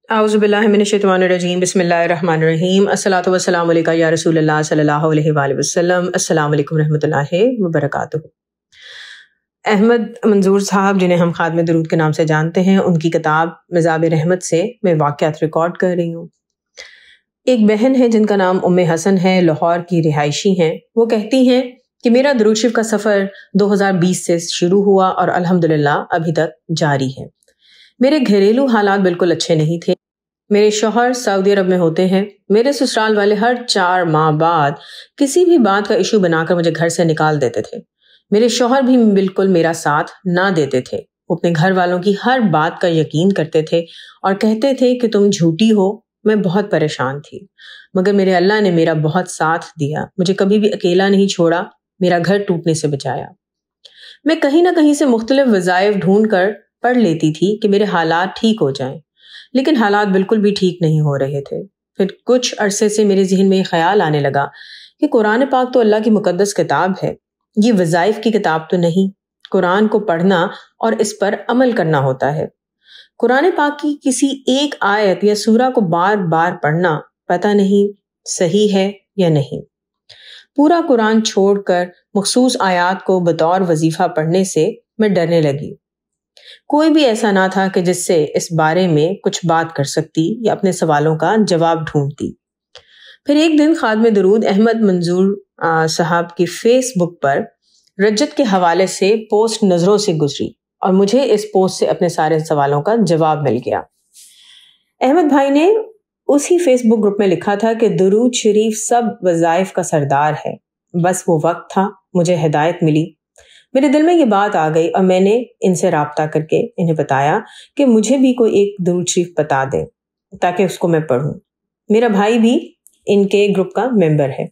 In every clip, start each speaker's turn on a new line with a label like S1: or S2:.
S1: اعوذ باللہ من الشیطان الرجیم بسم اللہ الرحمن الرحیم الصلاۃ والسلام علیکہ یا رسول اللہ صلی اللہ علیہ وآلہ وسلم۔ السلام علیکم رحمۃ اللہ وبرکاتہ۔ احمد منظور صاحب، جنہیں ہم خادم درود کے نام سے جانتے ہیں، ان کی کتاب مذاب رحمت سے میں واقعات ریکارڈ کر رہی ہوں۔ ایک بہن ہے جن کا نام ام حسن ہے، لاہور کی رہائشی ہیں۔ وہ کہتی ہیں کہ میرا درود شریف کا سفر 2020 سے شروع ہوا اور الحمدللہ ابھی تک جاری ہے۔ میرے گھریلو حالات بالکل اچھے نہیں تھے۔ میرے شوہر سعودی عرب میں ہوتے ہیں۔ میرے سسرال والے ہر 4 ماہ بعد کسی بھی بات کا ایشو بنا کر مجھے گھر سے نکال دیتے تھے۔ میرے شوہر بھی بالکل میرا ساتھ نہ دیتے تھے۔ وہ اپنے گھر والوں کی ہر بات کا یقین کرتے تھے اور کہتے تھے کہ تم جھوٹی ہو۔ میں بہت پریشان تھی، مگر میرے اللہ نے میرا بہت ساتھ دیا، مجھے کبھی بھی اکیلا نہیں چھوڑا، میرا گھر ٹوٹنے سے بچایا۔ میں کہیں نہ کہیں سے مختلف وظائف ڈھونڈ کر پڑھ لیتی تھی کہ میرے حالات ٹھیک ہو جائیں، لیکن حالات بالکل بھی ٹھیک نہیں ہو رہے تھے۔ پھر کچھ عرصے سے میرے ذہن میں یہ خیال آنے لگا کہ قرآن پاک تو اللہ کی مقدس کتاب ہے، یہ وظائف کی کتاب تو نہیں۔ قرآن کو پڑھنا اور اس پر عمل کرنا ہوتا ہے۔ قرآن پاک کی کسی ایک آیت یا سورہ کو بار بار پڑھنا پتہ نہیں صحیح ہے یا نہیں۔ پورا قرآن چھوڑ کر مخصوص آیات کو بطور وظیفہ پڑھنے سے میں ڈرنے لگی۔ کوئی بھی ایسا نہ تھا کہ جس سے اس بارے میں کچھ بات کر سکتی یا اپنے سوالوں کا جواب ڈھونڈتی۔ پھر ایک دن خادم درود احمد منظور صاحب کی فیس بک پر رجت کے حوالے سے پوسٹ نظروں سے گزری اور مجھے اس پوسٹ سے اپنے سارے سوالوں کا جواب مل گیا۔ احمد بھائی نے اسی فیس بک گروپ میں لکھا تھا کہ درود شریف سب وظائف کا سردار ہے، بس وہ وقت تھا، مجھے ہدایت ملی۔ میرے دل میں یہ بات آ گئی اور میں نے ان سے رابطہ کر کے انہیں بتایا کہ مجھے بھی کوئی ایک درود شریف بتا دیں تاکہ اس کو میں پڑھوں۔ میرا بھائی بھی ان کے گروپ کا ممبر ہے۔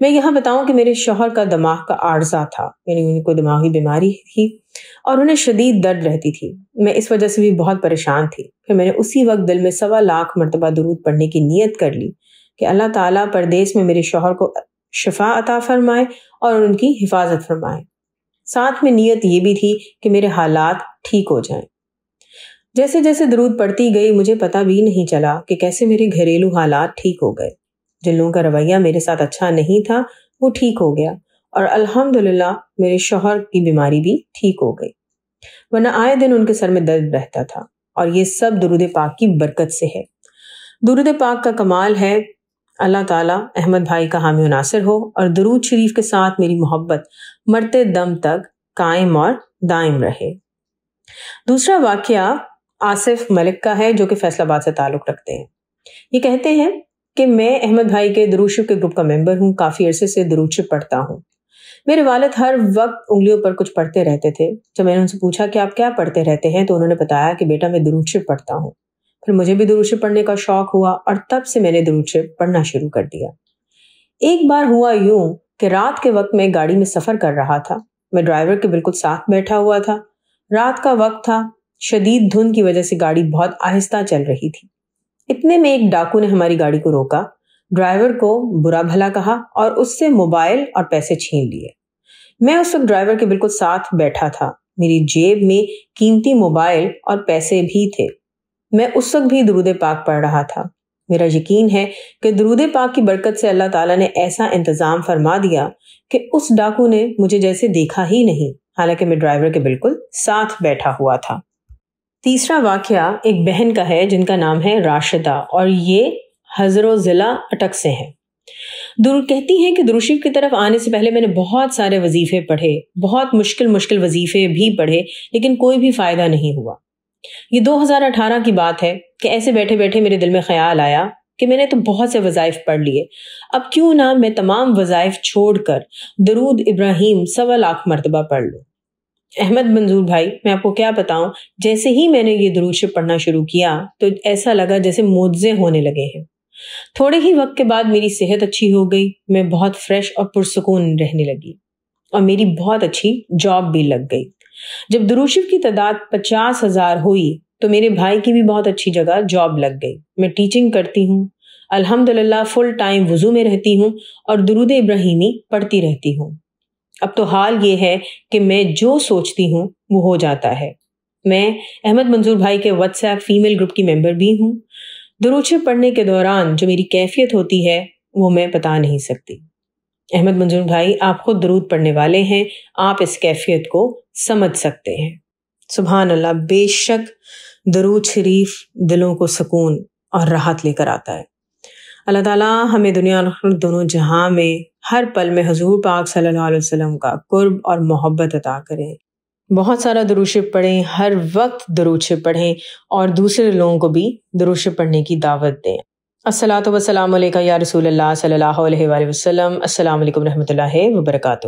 S1: میں یہاں بتاؤں کہ میرے شوہر کا دماغ کا عارضہ تھا، یعنی انہیں کوئی دماغی بیماری تھی اور انہیں شدید درد رہتی تھی۔ میں اس وجہ سے بھی بہت پریشان تھی۔ پھر میں نے اسی وقت دل میں 1.25 لاکھ مرتبہ درود پڑھنے کی نیت کر لی کہ اللہ تعالیٰ پردیس میں میرے شوہر کو شفا عطا فرمائے اور ان کی حفاظت فرمائے۔ ساتھ میں نیت یہ بھی تھی کہ میرے حالات ٹھیک ہو جائیں۔ جیسے جیسے درود پڑھتی گئی مجھے پتہ بھی نہیں چلا کہ کیسے میرے گھریلو حالات ٹھیک ہو گئے۔ جن لوگوں کا رویہ میرے ساتھ اچھا نہیں تھا وہ ٹھیک ہو گیا اور الحمدللہ میرے شوہر کی بیماری بھی ٹھیک ہو گئی، ورنہ آئے دن ان کے سر میں درد رہتا تھا، اور یہ سب درود پاک کی برکت سے ہے۔ درود پاک کا کمال ہے۔ اللہ تعالیٰ احمد بھائی کا حامی و ناصر ہو اور درود شریف کے ساتھ میری محبت مرتے دم تک قائم اور دائم رہے۔ دوسرا واقعہ آصف ملک کا ہے جو کہ فیصل آباد سے تعلق رکھتے ہیں۔ یہ کہتے ہیں کہ میں احمد بھائی کے درود شریف کے گروپ کا ممبر ہوں، کافی عرصے سے درود شریف پڑھتا ہوں۔ میرے والد ہر وقت انگلیوں پر کچھ پڑھتے رہتے تھے۔ جب میں نے ان سے پوچھا کہ آپ کیا پڑھتے رہتے ہیں تو انہوں نے بتایا کہ بیٹا میں درود شریف پڑھتا ہوں۔ پھر مجھے بھی درود شریف پڑھنے کا شوق ہوا اور تب سے میں نے درود شریف پڑھنا شروع کر دیا۔ ایک بار ہوا یوں کہ رات کے وقت میں گاڑی میں سفر کر رہا تھا۔ میں ڈرائیور کے بالکل ساتھ بیٹھا ہوا تھا۔ رات کا وقت تھا، شدید دھند کی وجہ سے گاڑی بہت آہستہ چل رہی تھی۔ اتنے میں ایک ڈاکو نے ہماری گاڑی کو روکا، ڈرائیور کو برا بھلا کہا اور اس سے موبائل اور پیسے چھین لیے۔ میں اس وقت ڈرائیور کے بالکل ساتھ بیٹھا تھا۔ میری جیب میں قیمتی موبائل اور پیسے بھی تھے۔ میں اس وقت بھی درود پاک پڑھ رہا تھا۔ میرا یقین ہے کہ درود پاک کی برکت سے اللہ تعالیٰ نے ایسا انتظام فرما دیا کہ اس ڈاکو نے مجھے جیسے دیکھا ہی نہیں، حالانکہ میں ڈرائیور کے بالکل ساتھ بیٹھا ہوا تھا۔ تیسرا واقعہ ایک بہن کا ہے جن کا نام ہے راشدہ، اور یہ حضر ضلع اٹک سے ہیں۔ کہتی ہیں کہ درود شریف کی طرف آنے سے پہلے میں نے بہت سارے وظیفے پڑھے، بہت مشکل وظیفے بھی پڑھے، لیکن کوئی بھی فائدہ نہیں ہوا۔ یہ 2018 کی بات ہے کہ ایسے بیٹھے بیٹھے میرے دل میں خیال آیا کہ میں نے تو بہت سے وظائف پڑھ لیے، اب کیوں نہ میں تمام وظائف چھوڑ کر درود ابراہیم 1.25 لاکھ مرتبہ پڑھ لوں۔ احمد منظور بھائی، میں آپ کو کیا بتاؤں، جیسے ہی میں نے یہ درود شریف پڑھنا شروع کیا تو ایسا لگا جیسے معجزے ہونے لگے ہیں۔ تھوڑے ہی وقت کے بعد میری صحت اچھی ہو گئی، میں بہت فریش اور پرسکون رہنے لگی اور میری بہت اچھی جاب بھی لگ گئی۔ جب درود شریف کی تعداد 50,000 ہوئی تو میرے بھائی کی بھی بہت اچھی جگہ جاب لگ گئی۔ میں ٹیچنگ کرتی ہوں، الحمدللہ فل ٹائم وضو میں رہتی ہوں اور درود ابراہیمی پڑھتی رہتی ہوں۔ اب تو حال یہ ہے کہ میں جو سوچتی ہوں وہ ہو جاتا ہے۔ میں احمد منظور بھائی کے واٹس ایپ فیمیل گروپ کی ممبر بھی ہوں۔ درود شریف پڑھنے کے دوران جو میری کیفیت ہوتی ہے وہ میں بتا نہیں سکتی۔ احمد منظور بھائی، آپ خود درود پڑھنے والے ہیں، آپ اس کیفیت کو سمجھ سکتے ہیں۔ سبحان اللہ، بے شک درود شریف دلوں کو سکون اور راحت لے کر آتا ہے۔ اللہ تعالیٰ ہمیں دنیا اور دونوں جہاں میں ہر پل میں حضور پاک صلی اللہ علیہ وسلم کا قرب اور محبت عطا کرے۔ بہت سارا درود شریف پڑھیں، ہر وقت درود شریف پڑھیں اور دوسرے لوگوں کو بھی درود شریف پڑھنے کی دعوت دیں۔ الصلاۃ والسلام علیکہ یا رسول اللہ صلی اللہ علیہ وآلہ وسلم۔ السلام علیکم رحمۃ اللہ وبرکاتہ۔